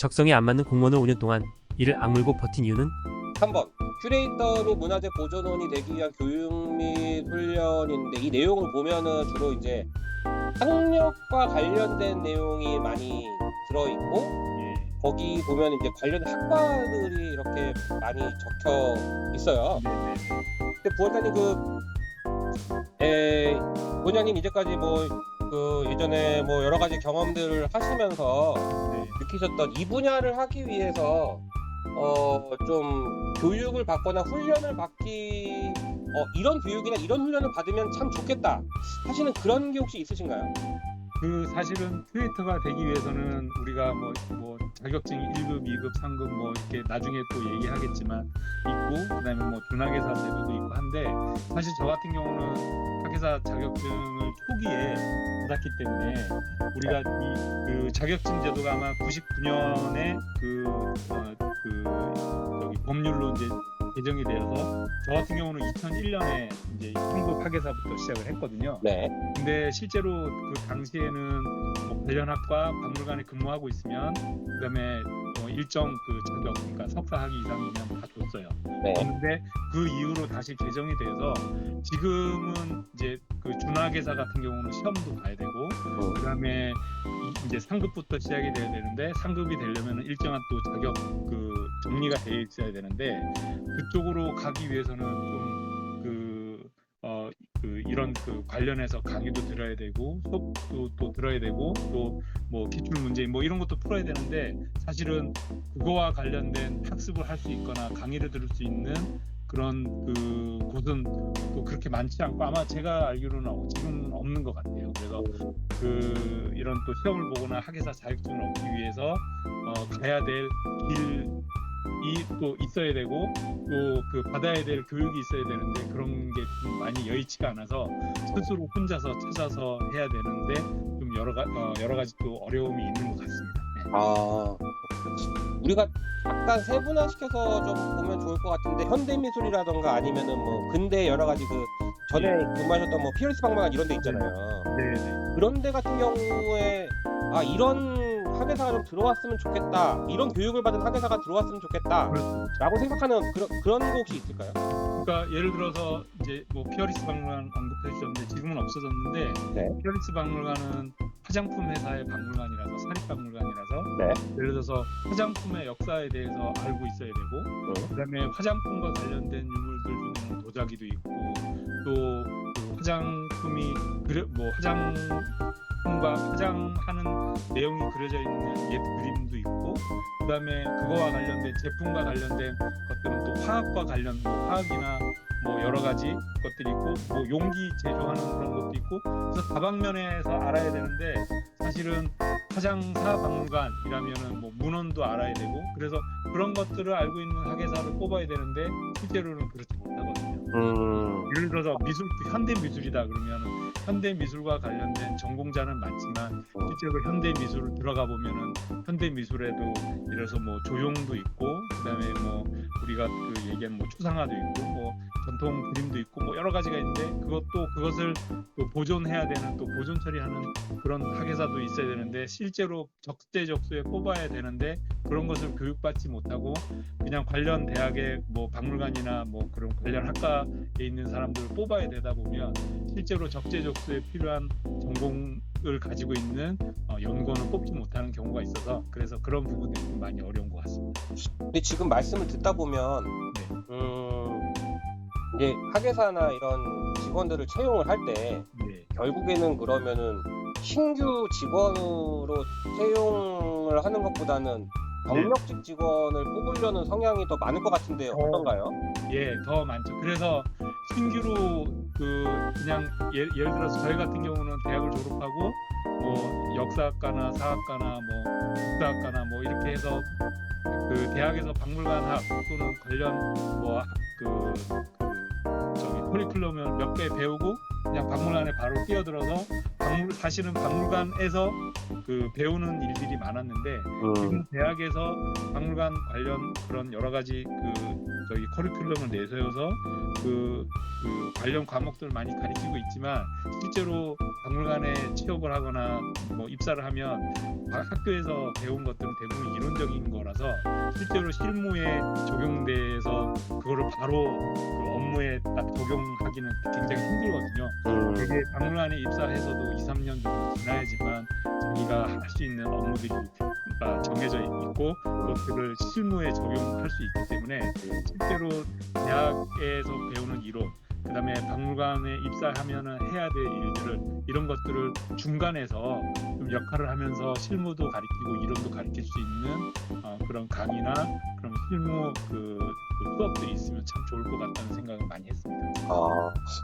적성에 안 맞는 공무원을 5년 동안 이를 악물고 버틴 이유는 3번 큐레이터 및 문화재 보존원이 되기 위한 교육 및 훈련인데, 이 내용을 보면은 주로 이제 학력과 관련된 내용이 많이 들어있고, 예. 거기 보면 이제 관련 학과들이 이렇게 많이 적혀 있어요. 네네네. 근데 부원장님 부원장님 이제까지 예전에 여러 가지 경험들을 하시면서 네. 느끼셨던 이 분야를 하기 위해서 좀 교육을 받거나 훈련을 받기, 이런 교육이나 이런 훈련을 받으면 참 좋겠다 하시는 그런 게 혹시 있으신가요? 사실은 큐레이터가 되기 위해서는 우리가 자격증 1급, 2급, 3급 이렇게 나중에 또 얘기하겠지만 있고, 그다음에 준학예사 제도도 있고 한데, 사실 저 같은 경우는 학예사 자격증을 초기에 받았기 때문에 우리가 그 자격증 제도가 아마 99년에 법률로 이제 개정이 되어서, 저 같은 경우는 2001년에 이제 3급 학예사부터 시작을 했거든요. 네. 근데 실제로 그 당시에는 관련 학과 박물관에 근무하고 있으면, 그다음에 일정 그 자격, 그러니까 석사 학위 이상이면 다 줬어요. 네. 그런데 그 이후로 다시 개정이 돼서 지금은 이제 그 준학예사 같은 경우는 시험도 봐야 되고, 그다음에 이제 상급부터 시작이 돼야 되는데, 상급이 되려면 일정한 또 자격 정리가 되어 있어야 되는데, 그쪽으로 가기 위해서는 좀 이런 관련해서 강의도 들어야 되고, 수업도 또 들어야 되고, 또 기출 문제 이런 것도 풀어야 되는데, 사실은 그거와 관련된 학습을 할 수 있거나 강의를 들을 수 있는 그런 곳은 또 그렇게 많지 않고, 아마 제가 알기로는 지금은 없는 것 같아요. 그래서 이런 또 시험을 보거나 학예사 자격증을 얻기 위해서 가야 될 길이 또 있어야 되고, 또 받아야 될 교육이 있어야 되는데, 그런 게 좀 많이 여의치가 않아서 스스로 혼자서 찾아서 해야 되는데, 좀 여러 가지 또 어려움이 있는 것 같습니다. 네. 우리가 약간 세분화시켜서 좀 보면 좋을 것 같은데, 현대미술이라던가 아니면은 근대 여러 가지 전에 근무하셨던 피어리스 박물관 이런 데 있잖아요. 네. 그런 데 같은 경우에 이런 학예사가 좀 들어왔으면 좋겠다, 이런 교육을 받은 학예사가 들어왔으면 좋겠다 그렇습니다. 라고 생각하는 그런 거 혹시 있을까요? 그러니까 예를 들어서 이제 피어리스 박물관 언급해 주셨는데, 지금은 없어졌는데, 네. 피어리스 박물관은 화장품 회사의 박물관이라서, 사립박물관이라서, 네. 예를 들어서 화장품의 역사에 대해서 알고 있어야 되고, 그다음에 화장품과 관련된 유물들 중에는 도자기도 있고, 또 화장품이 화장품과 화장하는 내용이 그려져 있는 옛 그림도 있고, 그다음에 그거와 관련된 제품과 관련된 것들은 또 화학과 관련 화학이나 여러 가지 것들이 있고, 용기 제조하는 그런 것도 있고, 그래서 다방면에서 알아야 되는데, 사실은 화장사 박물관이라면은 문헌도 알아야 되고, 그래서 그런 것들을 알고 있는 학예사를 뽑아야 되는데, 실제로는 그렇지 못하거든요. 예를 들어서 현대 미술이다 그러면은 현대 미술과 관련된 전공자는 많지만, 실제로 현대 미술을 들어가 보면은 현대 미술에도 예를 들어서 조형도 있고, 그다음에 우리가 얘기하는 추상화도 있고, 전통 그림도 있고, 여러 가지가 있는데, 그것을 또 보존해야 되는, 또 보존 처리하는 그런 학예사도 있어야 되는데, 실제로 적재적소에 뽑아야 되는데, 그런 것을 교육받지 못하고 그냥 관련 대학의 박물관이나 그런 관련 학과에 있는 사람들을 뽑아야 되다 보면, 실제로 적재적소에 필요한 전공을 가지고 있는 연구원을 뽑지 못하는 경우가 있어서, 그래서 그런 부분들이 좀 많이 어려운 것 같습니다. 근데 지금 말씀을 듣다 보면 이제 학예사나 이런 직원들을 채용을 할 때 네. 결국에는 그러면은 신규 직원으로 채용을 하는 것보다는 경력직 직원을 뽑으려는 성향이 더 많을 것 같은데 어떤가요? 예, 더 많죠. 그래서 신규로 그냥 예를 들어서 저희 같은 경우는 대학을 졸업하고 역사학과나 사학과나 국사학과나 이렇게 해서 대학에서 박물관학 또는 관련 커리큘럼을 몇 개 배우고 그냥 박물관에 바로 뛰어들어서 사실은 박물관에서 그 배우는 일들이 많았는데 지금 대학에서 박물관 관련 그런 여러 가지 저기 커리큘럼을 내세워서 그 관련 과목들 많이 가르치고 있지만 실제로 박물관에 취업을 하거나 뭐 입사를 하면 학교에서 배운 것들은 대부분 이론적인 거라서 실제로 실무에 적용돼서 그거를 바로 그 업무에 딱 적용하기는 굉장히 힘들거든요. 되게 박물관에 입사해서도 2, 3년 정도 지나야지만 자기가 할 수 있는 업무들이 정해져 있고 그것들을 실무에 적용할 수 있기 때문에 실제로 대학에서 배우는 이론 그다음에 박물관에 입사하면은 해야 될 일들을 이런 것들을 중간에서 좀 역할을 하면서 실무도 가르치고 이론도 가르칠 수 있는 그런 강의나 그런 실무 그 수업들이 있으면 참 좋을 것 같다는 생각을 많이 했습니다.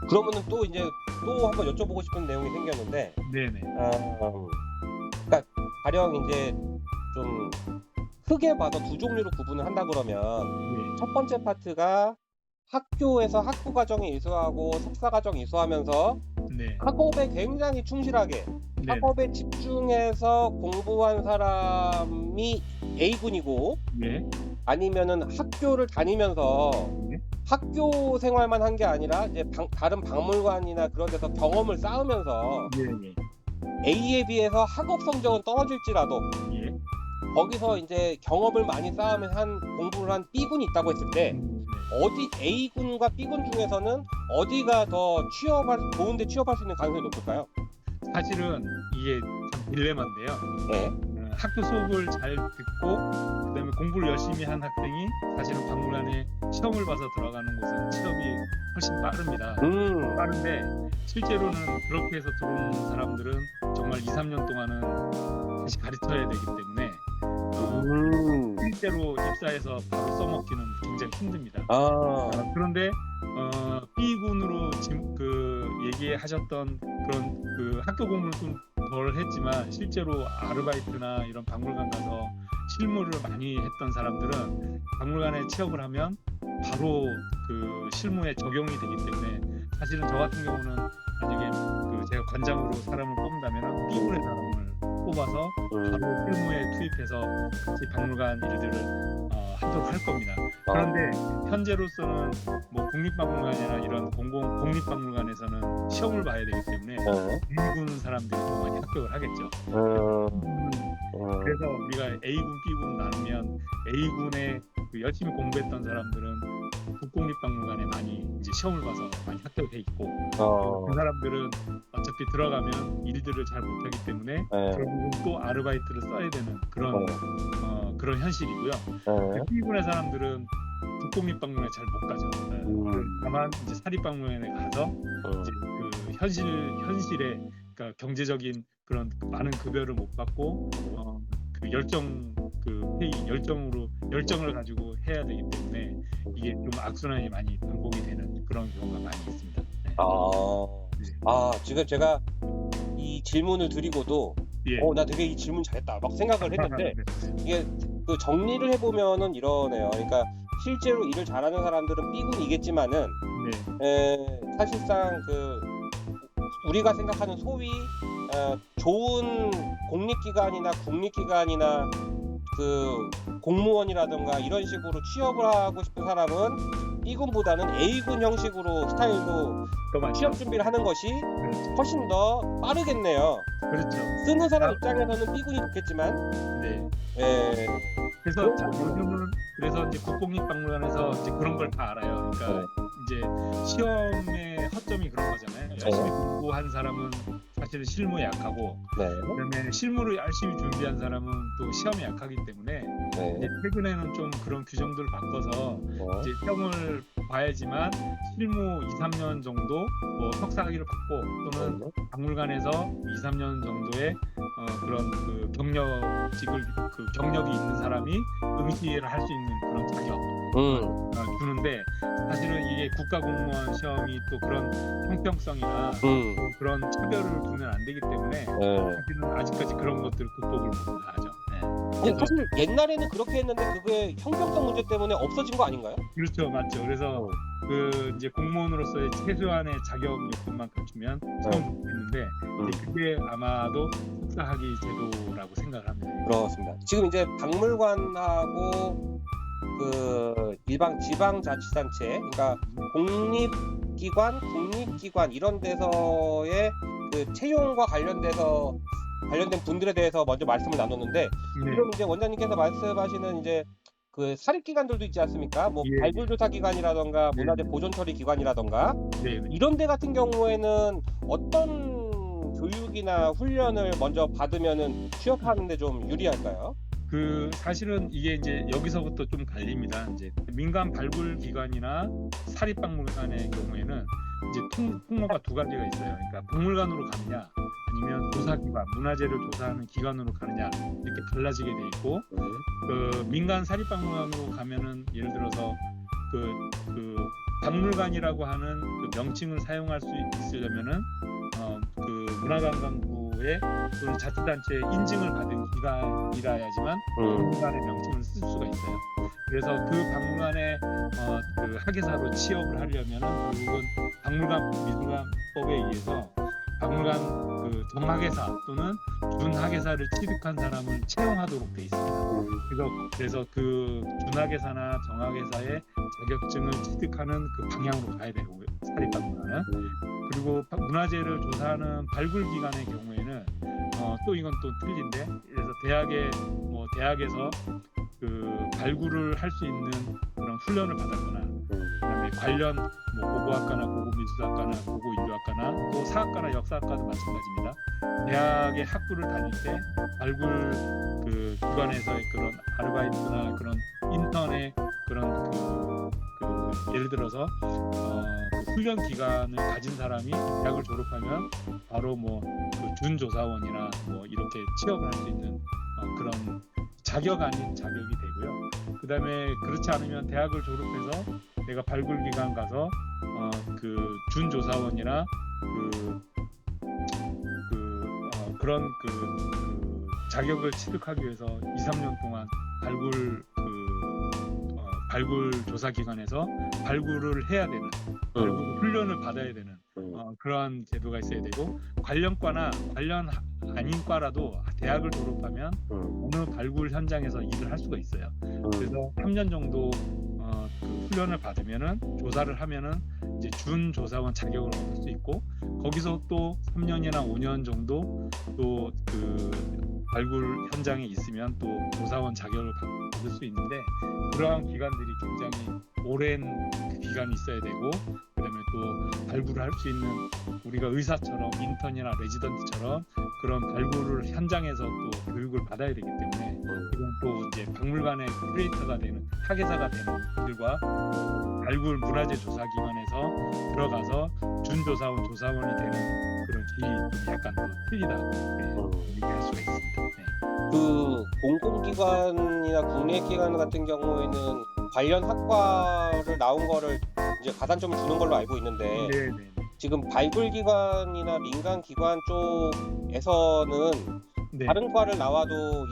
그러면은 또 이제 또 한번 여쭤보고 싶은 내용이 생겼는데, 네네. 그러니까 가령 이제 좀 크게 봐서 두 종류로 구분을 한다 그러면 네. 첫 번째 파트가 학교에서 학부 과정에 이수하고 석사 과정에 이수하면서 네. 학업에 굉장히 충실하게 네. 학업에 집중해서 공부한 사람이 A군이고, 네. 아니면은 학교를 다니면서 네. 학교 생활만 한 게 아니라 이제 다른 박물관이나 그런 데서 경험을 쌓으면서 네. A에 비해서 학업 성적은 떨어질지라도 예. 거기서 이제 경험을 많이 쌓으면 공부를 한 B군이 있다고 했을 때 어디 A군과 B군 중에서는 어디가 더 좋은데 취업할 수 있는 가능성이 높을까요? 사실은 이게 참 딜레마인데요. 네. 학교 수업을 잘 듣고 그다음에 공부를 열심히 한 학생이 사실은 박물관에 시험을 봐서 들어가는 곳은 취업이 훨씬 빠릅니다. 빠른데 실제로는 그렇게 해서 들어오는 사람들은 정말 2, 3년 동안은 다시 가르쳐야 되기 때문에 실제로 입사해서 바로 써먹기는 굉장히 힘듭니다. 그런데 B군으로 지금 얘기하셨던 그런 학교 공부를 좀 덜 했지만 실제로 아르바이트나 이런 박물관 가서 실무를 많이 했던 사람들은 박물관에 취업을 하면 바로 그 실무에 적용이 되기 때문에 사실은 저 같은 경우는 만약에 제가 관장으로 사람을 뽑는다면 B군의 사람을 뽑아서 바로 실무에 투입해서 같이 박물관 일들을 하도록 할 겁니다. 그런데 현재로서는 뭐 국립박물관이나 이런 공립박물관에서는 시험을 봐야 되기 때문에 B군 사람들이 더 많이 합격을 하겠죠. 그래서 우리가 A군, B군 나누면 A군에 열심히 공부했던 사람들은 국공립박물관에 많이 이제 시험을 봐서 많이 합격해 있고 그 사람들은 어차피 들어가면 일들을 잘 못하기 때문에 결국은 또 아르바이트를 써야 되는 그런 현실이고요. B군의 사람들은 국공립박물관에 잘 못 가죠. 다만 이제 사립박물관에 가서 이제 그 현실에 그러니까 경제적인 그런 많은 급여를 못 받고 그 열정을 가지고 해야 되기 때문에 이게 좀 악순환이 많이 반복이 되는 그런 경우가 많이 있습니다. 지금 제가 이 질문을 드리고도 예. 나 되게 이 질문 잘했다 막 생각을 했는데 네. 이게 정리를 해보면은 이러네요. 그러니까 실제로 일을 잘하는 사람들은 B군이겠지만은 사실상 우리가 생각하는 소위 좋은 공립기관이나 국립기관이나 공무원이라든가 이런 식으로 취업을 하고 싶은 사람은 B군보다는 A군 형식으로 스타일로 취업 준비를 하는 것이 훨씬 더 빠르겠네요. 그렇죠. 쓰는 사람 입장에서는 B군이 좋겠지만 그래서 요즘은 그래서 이제 국공립박물관에서 이제 그런 걸 다 알아요. 그러니까 이제 시험의 허점이 그런 거잖아요. 열심히 공부한 사람은 사실은 실무에 약하고 그다음에 실무를 열심히 준비한 사람은 또 시험에 약하기 때문에 이제 최근에는 좀 그런 규정들을 바꿔서 이제 시험을 봐야지만 실무 2, 3년 정도 뭐 석사학위를 받고 또는 박물관에서 2, 3년 정도의 그런 경력이 있는 사람이 응시를 할 수 있는 그런 자격 주는데 사실은 이게 국가공무원 시험이 또 그런 형평성이나 그런 차별을 두면 안 되기 때문에 사실은 아직까지 그런 것들을 극복을 못 하죠. 근데 사실 옛날에는 그렇게 했는데 그게 형평성 문제 때문에 없어진 거 아닌가요? 그렇죠, 맞죠. 그래서 그 이제 공무원으로서의 최소한의 자격 요건만 갖추면 처음 했는데 그게 아마도 속사학위 제도라고 생각을 합니다. 그렇습니다. 지금 이제 박물관하고 그 일반 지방자치단체, 그러니까 공립기관, 국립기관 이런 데서의 그 채용과 관련된 분들에 대해서 먼저 말씀을 나눴는데, 네. 그럼 이제 원장님께서 말씀하시는 이제 그 사립기관들도 있지 않습니까? 뭐 예. 발굴조사기관이라던가 문화재 보존처리기관이라던가 네. 이런 데 같은 경우에는 어떤 교육이나 훈련을 먼저 받으면은 취업하는데 좀 유리할까요? 그 사실은 이게 이제 여기서부터 좀 갈립니다. 이제 민간 발굴 기관이나 사립박물관의 경우에는 이제 통로가 두 가지가 있어요. 그러니까 박물관으로 가느냐 아니면 조사기관, 문화재를 조사하는 기관으로 가느냐 이렇게 달라지게 돼 있고, 그 민간 사립박물관으로 가면은 예를 들어서 그 박물관이라고 하는 그 명칭을 사용할 수 있으려면은 그 문화관광부의 또는 자치단체의 인증을 받은 기관이라야지만 박물관의 명칭을 쓸 수가 있어요. 그래서 그 박물관의 그 학예사로 취업을 하려면은 결국은 박물관미술관법에 의해서 박물관 그 정학예사 또는 준학예사를 취득한 사람을 채용하도록 돼 있습니다. 그래서 그 준학예사나 정학예사의 자격증을 취득하는 그 방향으로 가야 되고요. 사립박물관은. 그리고 문화재를 조사하는 발굴기관의 경우에는 또 이건 또 틀린데, 그래서 대학에서 그 발굴을 할 수 있는 그런 훈련을 받았거나, 그다음에 관련 뭐 고고학과나 고고미술학과나 고고인류학과나 또 사학과나 역사학과도 마찬가지입니다. 대학의 학부를 다닐 때 발굴 그 기관에서의 그런 아르바이트나 그런 인턴의 그런 그 예를 들어서 그 훈련 기간을 가진 사람이 대학을 졸업하면 바로 뭐 그 준조사원이나 뭐 이렇게 취업을 할 수 있는 그런 자격 아닌 자격이 되고요. 그다음에 그렇지 않으면 대학을 졸업해서 내가 발굴 기관 가서 그 준조사원이나 그런 그 자격을 취득하기 위해서 2-3년 동안 발굴 조사 기관에서 발굴을 해야 되는, 발굴 훈련을 받아야 되는 그러한 제도가 있어야 되고, 관련과나 관련 아닌 과라도 대학을 졸업하면 어느 발굴 현장에서 일을 할 수가 있어요. 그래서 3년 정도 그 훈련을 받으면은 조사를 하면은 이제 준조사원 자격을 얻을 수 있고, 거기서 또 3년이나 5년 정도 또 그 발굴 현장에 있으면 또 조사원 자격을 받을 수 있는데, 그러한 기간들이 굉장히 오랜 기간이 있어야 되고, 그다음에 또 발굴을 할 수 있는, 우리가 의사처럼 인턴이나 레지던트처럼 그런 발굴을 현장에서 또 교육을 받아야 되기 때문에, 이건 또 이제 박물관의 큐레이터가 되는 학예사가 되는 분들과 발굴 문화재 조사 기관에서 들어가서 준조사원, 조사원이 되는 그런 길이 좀 약간 또 틀리다고 얘기할 수가 있습니다. 네. 그 공공기관이나 국내기관 같은 경우에는 관련 학과를 나온 거를 이제 가산점을 주는 걸로 알고 있는데, 네. 지금 발굴기관이나 민간기관 쪽에서는 네. 다른 과를 나와도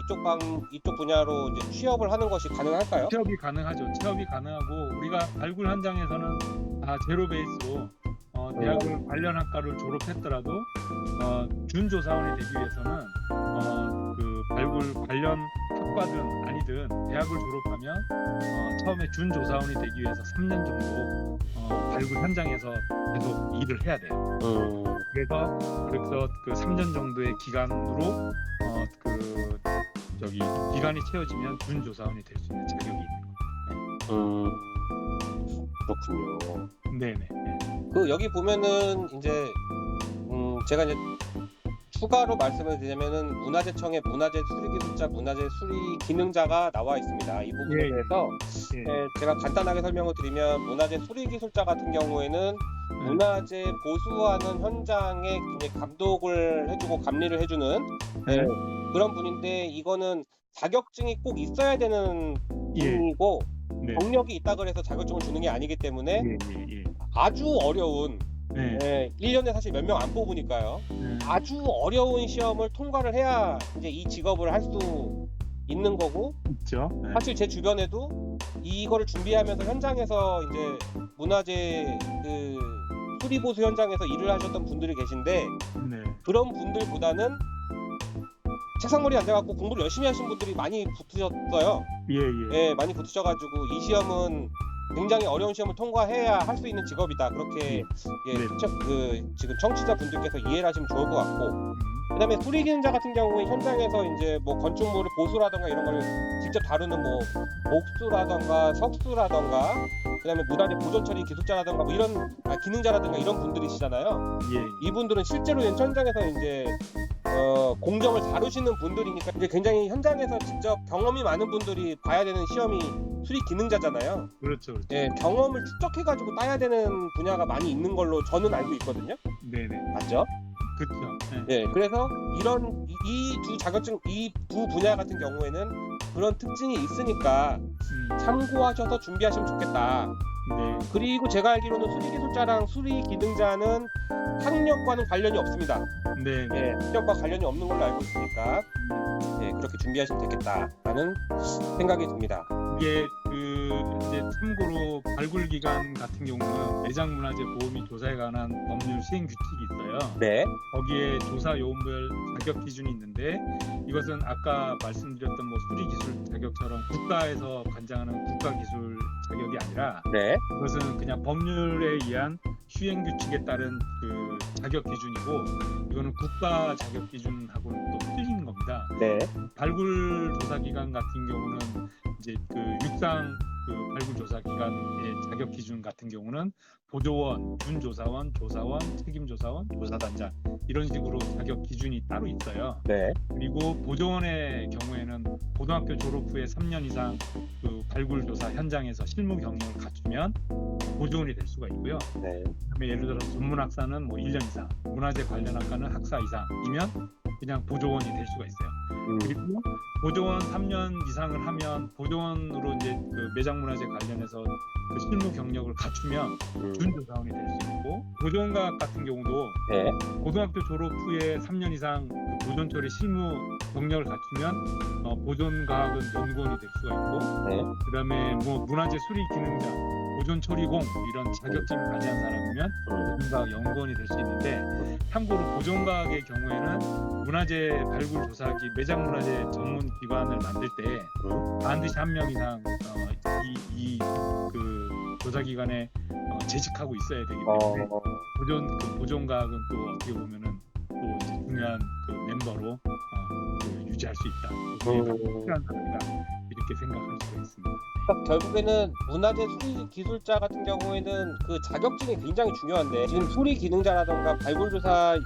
이쪽 분야로 이제 취업을 하는 것이 가능할까요? 취업이 가능하죠. 취업이 가능하고, 우리가 발굴 현장에서는 다 제로 베이스로 대학을 관련 학과를 졸업했더라도 준조사원이 되기 위해서는 그 발굴 관련 학과든 아니든 대학을 졸업하면 처음에 준조사원이 되기 위해서 3년 정도 발굴 현장에서 계속 일을 해야 돼요. 그래서 그 3년 정도의 기간으로 기간이 채워지면 준조사원이 될 수 있는 자격이 있는 거예요. 그렇군요. 네네. 그 여기 보면은 이제 제가 이제 추가로 말씀을 드리면은 문화재청의 문화재 수리기술자, 문화재 수리 기능자가 나와 있습니다. 이 부분에 예. 대해서 예. 제가 간단하게 설명을 드리면, 문화재 수리기술자 같은 경우에는 문화재 보수하는 현장에 굉장히 감독을 해주고 감리를 해주는 네. 그런 분인데, 이거는 자격증이 꼭 있어야 되는 예. 분이고 네. 경력이 있다 그래서 자격증을 주는 게 아니기 때문에 예. 아주 어려운, 네. 1년에 사실 몇 명 안 뽑으니까요. 아주 어려운 시험을 통과를 해야 이제 이 직업을 할 수 있는 거고, 있죠. 네. 사실 제 주변에도 이거를 준비하면서 현장에서 이제 문화재 그 수리보수 현장에서 일을 하셨던 분들이 계신데, 네. 그런 분들보다는 책상머리에 앉아갖고 공부를 열심히 하신 분들이 많이 붙으셨어요. 예. 예, 많이 붙으셔가지고 이 시험은 굉장히 어려운 시험을 통과해야 할 수 있는 직업이다. 그렇게 예, 네. 지금 청취자 분들께서 이해를 하시면 좋을 것 같고, 음, 그다음에 수리기능자 같은 경우에 현장에서 이제 뭐 건축물을 보수라던가 이런 걸 직접 다루는 뭐 목수라던가 석수라던가, 그다음에 무단의 보존 처리 기술자라던가 뭐 이런 기능자라던가 이런 분들이시잖아요. 예. 이분들은 실제로 현장에서 이제 공정을 다루시는 분들이니까 이제 굉장히 현장에서 직접 경험이 많은 분들이 봐야 되는 시험이 수리 기능자잖아요. 그렇죠. 예, 경험을 축적해가지고 따야 되는 분야가 많이 있는 걸로 저는 알고 있거든요. 네네. 맞죠? 그렇죠. 예, 그래서 이런 이 두 자격증, 이 두 분야 같은 경우에는 그런 특징이 있으니까 참고하셔서 준비하시면 좋겠다. 네. 그리고 제가 알기로는 수리기술자랑 수리기능자는 학력과는 관련이 없습니다. 네. 예, 학력과 관련이 없는 걸로 알고 있으니까 예, 그렇게 준비하시면 되겠다라는 생각이 듭니다. 이게 이제 참고로 발굴 기관 같은 경우는 매장 문화재 보호 및 조사에 관한 법률 시행 규칙이 있어요. 네, 거기에 조사 요원별 자격 기준이 있는데, 이것은 아까 말씀드렸던 뭐 수리 기술 자격처럼 국가에서 관장하는 국가 기술 자격이 아니라, 네, 이것은 그냥 법률에 의한 시행 규칙에 따른 그 자격 기준이고, 이거는 국가 자격 기준하고는 또 틀린 겁니다. 네, 발굴 조사 기관 같은 경우는 이제 그 육상 그 발굴 조사 기관의 자격 기준 같은 경우는 보조원, 준조사원, 조사원, 책임조사원, 조사단장 이런 식으로 자격 기준이 따로 있어요. 네, 그리고 보조원의 경우에는 고등학교 졸업 후에 3년 이상 그 발굴 조사 현장에서 실무 경력을 갖추면 보조원이 될 수가 있고요. 네, 그다음에 예를 들어 전문학사는 뭐 1년 이상, 문화재 관련 학과는 학사 이상이면 그냥 보조원이 될 수가 있어요. 그리고 보조원 3년 이상을 하면 보조원으로 이제 그 매장문화재 관련해서 그 실무 경력을 갖추면 준조사원이 될 수 있고, 보존과학 같은 경우도 네, 고등학교 졸업 후에 3년 이상 그 보존 처리 실무 경력을 갖추면 보존과학은 연구원이 될 수가 있고, 네, 그다음에 뭐 문화재 수리 기능자, 보존 처리공 이런 자격증을 가지한 사람이면 보존과학 연구원이 될 수 있는데, 참고로 보존과학의 경우에는 문화재 발굴 조사기 매장 문화재 전문 기관을 만들 때 반드시 한 명 이상 그 조사기관에 재직하고 있어야 되기 때문에 보존과학은 또 어떻게 보면은 또 이제 중요한 그 멤버로 그 유지할 수 있다. 필요한 사람이다. 이렇게 생각할 수가 있습니다. 그러니까 결국에는 문화재 수리 기술자 같은 경우에는 그 자격증이 굉장히 중요한데, 지금 수리 기능자라던가 발굴조사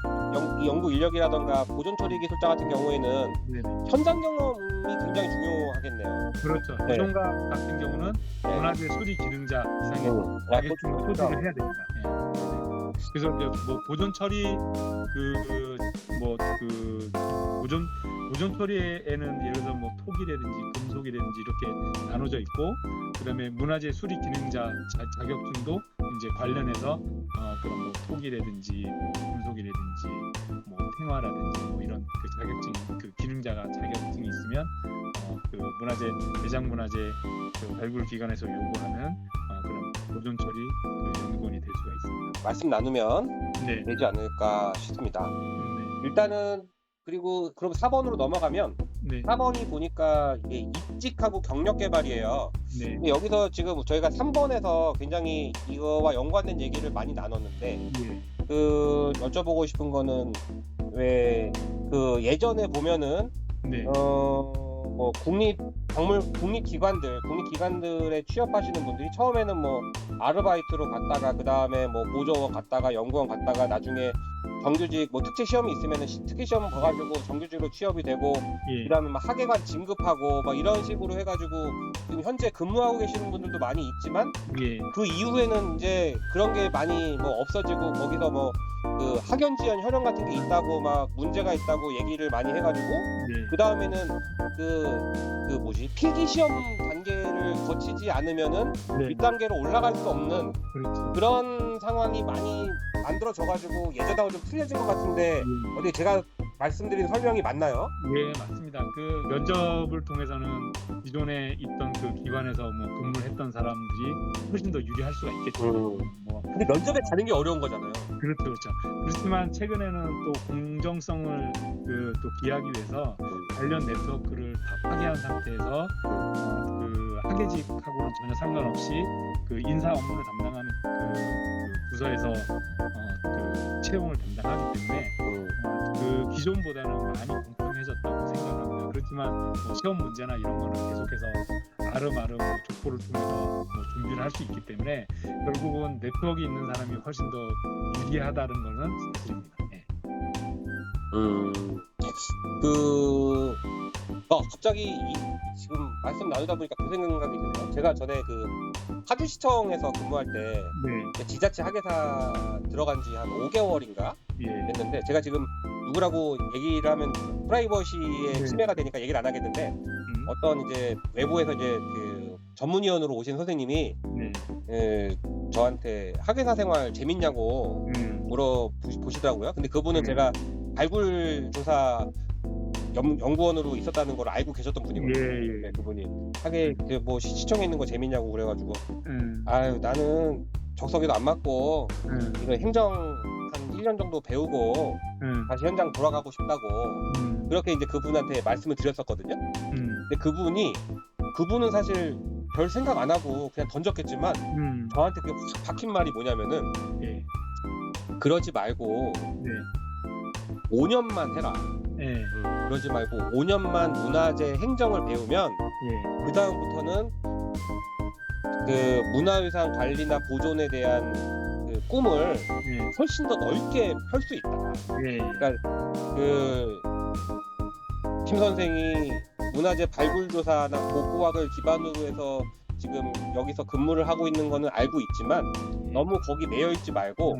연구 인력이라던가 보존 처리 기술자 같은 경우에는 네네. 현장 경험이 굉장히 중요하겠네요. 그렇죠. 네. 보존과학 같은 경우는 네. 문화재 수리 기능자 이상의 자격증을 소지를 해야 됩니다. 예. 그래서 이제 뭐 보존 처리 보존 처리에는 예를 들어 뭐 토기라든지 금속이라든지 이렇게 나눠져 있고, 그다음에 문화재 수리 기능자 자격증도 이제 관련해서 그런 뭐 토기라든지 뭐 금속이라든지 뭐 생화라든지 뭐 이런 그 자격증 그 기능자가 자격증이 있으면 그 문화재 매장 문화재 그 발굴 기관에서 요구하는 그런 보존 처리 그 연구원이 될 수가 있습니다. 말씀 나누면 네. 되지 않을까 싶습니다. 네. 일단은 그리고 그럼 4번으로 넘어가면, 네. 4번이 보니까 이게 입직하고 경력 개발이에요. 네. 근데 여기서 지금 저희가 3번에서 굉장히 이거와 연관된 얘기를 많이 나눴는데, 네. 그 여쭤보고 싶은 거는 왜 그 예전에 보면은 네. 뭐 국립기관들에 취업하시는 분들이 처음에는 뭐 아르바이트로 갔다가 그 다음에 뭐 보조원 갔다가 연구원 갔다가 나중에 정규직 뭐 특채 시험이 있으면은 특채 시험 봐가지고 정규직으로 취업이 되고, 예. 그다음에 막 학예관 진급하고 막 이런 식으로 해가지고 지금 현재 근무하고 계시는 분들도 많이 있지만, 예. 그 이후에는 이제 그런 게 많이 뭐 없어지고 거기서 뭐 그 학연 지연 혈연 같은 게 있다고 막 문제가 있다고 얘기를 많이 해가지고, 네. 그 다음에는 필기 시험 단계를 거치지 않으면은 네. 윗단계로 올라갈 수 없는 그렇죠. 그런 상황이 많이 만들어져가지고 예전하고 좀 틀려진 것 같은데, 어디 제가 말씀드린 설명이 맞나요? 예, 맞습니다. 그 면접을 통해서는 기존에 있던 그 기관에서 뭐 근무를 했던 사람들이 훨씬 더 유리할 수가 있겠죠. 뭐 근데 면접에 가는 게 어려운 거잖아요. 그렇죠, 그렇죠. 그렇지만 최근에는 또 공정성을 또 기하기 위해서 관련 네트워크를 다 파괴한 상태에서 그 하계직하고는 전혀 상관없이 그 인사 업무를 담당하는 그 부서에서 그 채용을 담당하기 때문에 그 기존보다는 많이 공평해졌다고 생각합니다. 그렇지만 뭐 시험 문제나 이런 거는 계속해서 아름아름 족보를 통해서 뭐 준비를 할 수 있기 때문에 결국은 네트워크 있는 사람이 훨씬 더 유리하다는 거는 사실입니다. 예. 갑자기 지금 말씀 나누다 보니까 그 생각이 드네요. 제가 전에 그 파주시청에서 근무할 때 네. 지자체 하계사 들어간 지 한 5개월인가 예. 됐는데, 제가 지금 누구라고 얘기를 하면 프라이버시에 네. 침해가 되니까 얘기를 안 하겠는데, 어떤 이제 외부에서 이제 그 전문위원으로 오신 선생님이 네. 저한테 하계사 생활 재밌냐고 물어보시더라고요. 근데 그분은 제가 발굴조사 연구원으로 있었다는 걸 알고 계셨던 분이거든요. 예. 네, 그분이 뭐 시청에 있는 거 재밌냐고 그래가지고, 아유 나는 적성에도 안 맞고 이거 행정 한 1년 정도 배우고 다시 현장 돌아가고 싶다고 그렇게 이제 그분한테 말씀을 드렸었거든요. 근데 그분은 사실 별 생각 안 하고 그냥 던졌겠지만 저한테 그게 확 박힌 말이 뭐냐면은, 예. 그러지 말고 네. 5년만 해라. 예. 그러지 말고 5년만 문화재 행정을 배우면 예. 그 다음부터는 그 문화유산 관리나 보존에 대한 그 꿈을 예. 훨씬 더 넓게 펼 수 있다. 예. 그러니까 그 김 선생이 문화재 발굴조사나 고고학을 기반으로 해서 지금 여기서 근무를 하고 있는 거는 알고 있지만 너무 거기 매여 있지 말고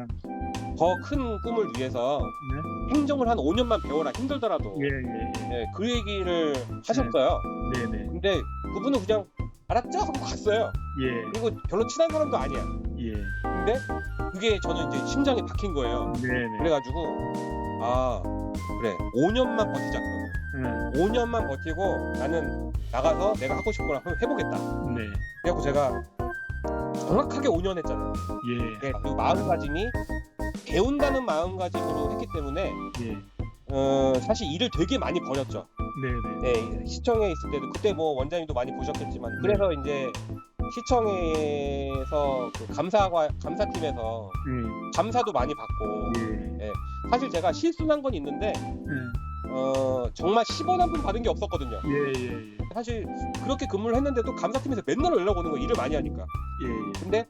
더 큰 꿈을 위해서 네. 행정을 한 5년만 배워라, 힘들더라도. 예. 네, 그 얘기를 하셨어요. 네네. 근데 그분은 그냥 알았죠? 하고 갔어요. 예. 그리고 별로 친한 사람도 아니야. 예. 근데 그게 저는 이제 심장이 박힌 거예요. 네네. 그래가지고 그래 5년만 버티자. 그러면 5년만 버티고 나는 나가서 내가 하고 싶은 걸 한번 해보겠다. 네. 그래갖고 제가 정확하게 5년 했잖아요. 예. 네, 그리고 마음가짐이 배운다는 마음가짐으로 했기 때문에 예. 사실 일을 되게 많이 벌였죠. 네네. 네, 시청에 있을 때도 그때 뭐 원장님도 많이 보셨겠지만, 그래서 이제 시청에서 그 감사팀에서 감사도 많이 받고, 예. 사실 제가 실수한 건 있는데 정말 10원 한 푼 받은 게 없었거든요. 예. 사실 그렇게 근무를 했는데도 감사팀에서 맨날 연락 오는 거, 일을 많이 하니까. 예. 근데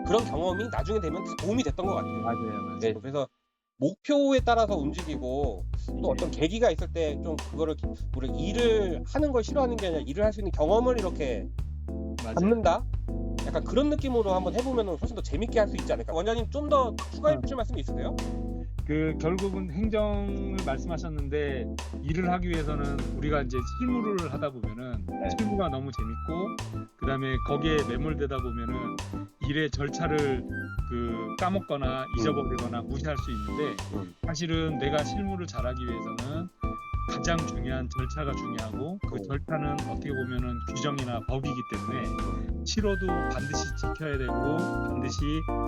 그런 경험이 나중에 되면 다 도움이 됐던 것 같아요. 맞아요. 네, 그래서 목표에 따라서 움직이고 또 어떤 계기가 있을 때 좀 그거를 우리 일을 하는 걸 싫어하는 게 아니라 일을 할 수 있는 경험을 이렇게 갖는다. 약간 그런 느낌으로 한번 해보면 훨씬 더 재밌게 할 수 있지 않을까. 원장님 좀 더 추가해 주실 말씀 있으세요? 그 결국은 행정을 말씀하셨는데, 일을 하기 위해서는 우리가 이제 실무를 하다 보면은 실무가 너무 재밌고, 그다음에 거기에 매몰되다 보면은 일의 절차를 그 까먹거나 잊어버리거나 무시할 수 있는데, 사실은 내가 실무를 잘하기 위해서는 가장 중요한 절차가 중요하고, 그 절차는 어떻게 보면은 규정이나 법이기 때문에 치러도 반드시 지켜야 되고 반드시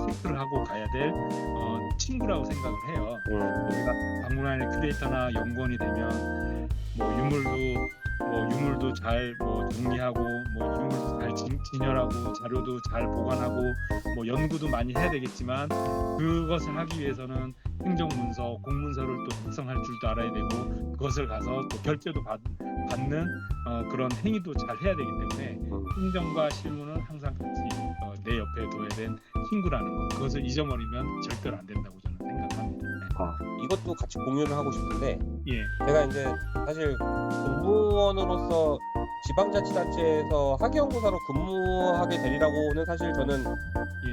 체크를 하고 가야 될 친구라고 생각을 해요. 우리가 박물관의 큐레이터나 연구원이 되면 뭐 유물도 잘 정리하고, 유물도 잘 진열하고, 자료도 잘 보관하고, 연구도 많이 해야 되겠지만, 그것을 하기 위해서는 행정문서, 공문서를 또 작성할 줄도 알아야 되고, 그것을 가서 또 결제도 받는 그런 행위도 잘 해야 되기 때문에 행정과 실무는 항상 같이 내 옆에 둬야 된 친구라는 것, 그것을 잊어버리면 절대로 안 된다고 저는 생각합니다. 이것도 같이 공유를 하고 싶은데, 예. 제가 이제 사실 공무원으로서 지방자치단체에서 하계연구사로 근무하게 되리라고는 사실 저는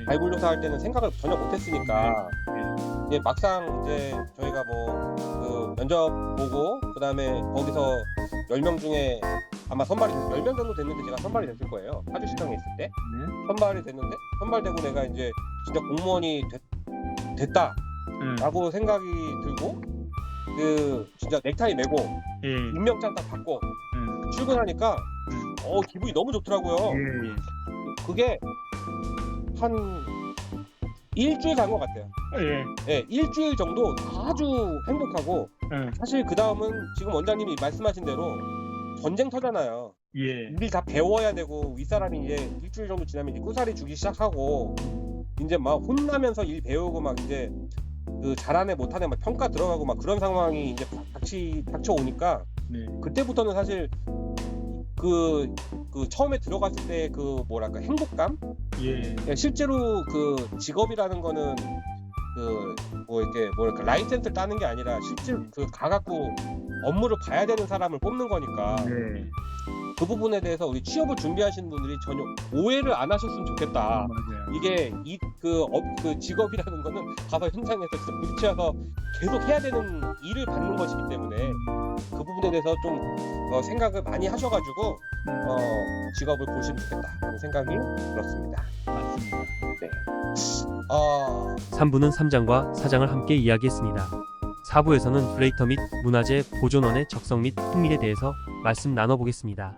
발굴조사 할 때는 생각을 전혀 못했으니까, 이제 막상 이제 저희가 그 면접 보고 그다음에 거기서 10명 중에 아마 10명 정도 됐는데 제가 선발이 됐을 거예요. 파주시청에 있을 때 선발이 됐는데, 선발되고 내가 이제 진짜 공무원이 됐다라고 생각이 들고, 진짜 넥타이 메고 예. 임명장 딱 받고 출근하니까 기분이 너무 좋더라고요. 예. 그게 한 일주일 간 것 같아요. 예. 네, 일주일 정도 아주 행복하고 사실 그 다음은 지금 원장님이 말씀하신 대로 전쟁터잖아요. 예. 일 다 배워야 되고 윗사람이 이제 일주일 정도 지나면 이제 꾸사리 주기 시작하고 이제 막 혼나면서 일 배우고 막 이제 그 잘하네 못하네 막 평가 들어가고 막 그런 상황이 이제 닥쳐오니까 네. 그때부터는 사실 그 처음에 들어갔을 때 그 뭐랄까 행복감? 예. 실제로 그 직업이라는 거는 그 뭐 이렇게 뭐랄까 라이센스를 따는 게 아니라 실제로 그 가갖고 업무를 봐야 되는 사람을 뽑는 거니까 네. 그 부분에 대해서 우리 취업을 준비하시는 분들이 전혀 오해를 안 하셨으면 좋겠다. 맞아요. 이게 그 직업이라는 거는 가서 현장에서 진짜 부딪혀서 계속 해야 되는 일을 받는 것이기 때문에 그 부분에 대해서 좀 생각을 많이 하셔가지고 직업을 보시면 좋겠다는 생각이 들었습니다. 맞습니다. 네. 3부는 3장과 4장을 함께 이야기했습니다. 4부에서는 큐레이터 및 문화재 보존원의 적성 및 흥미에 대해서 말씀 나눠보겠습니다.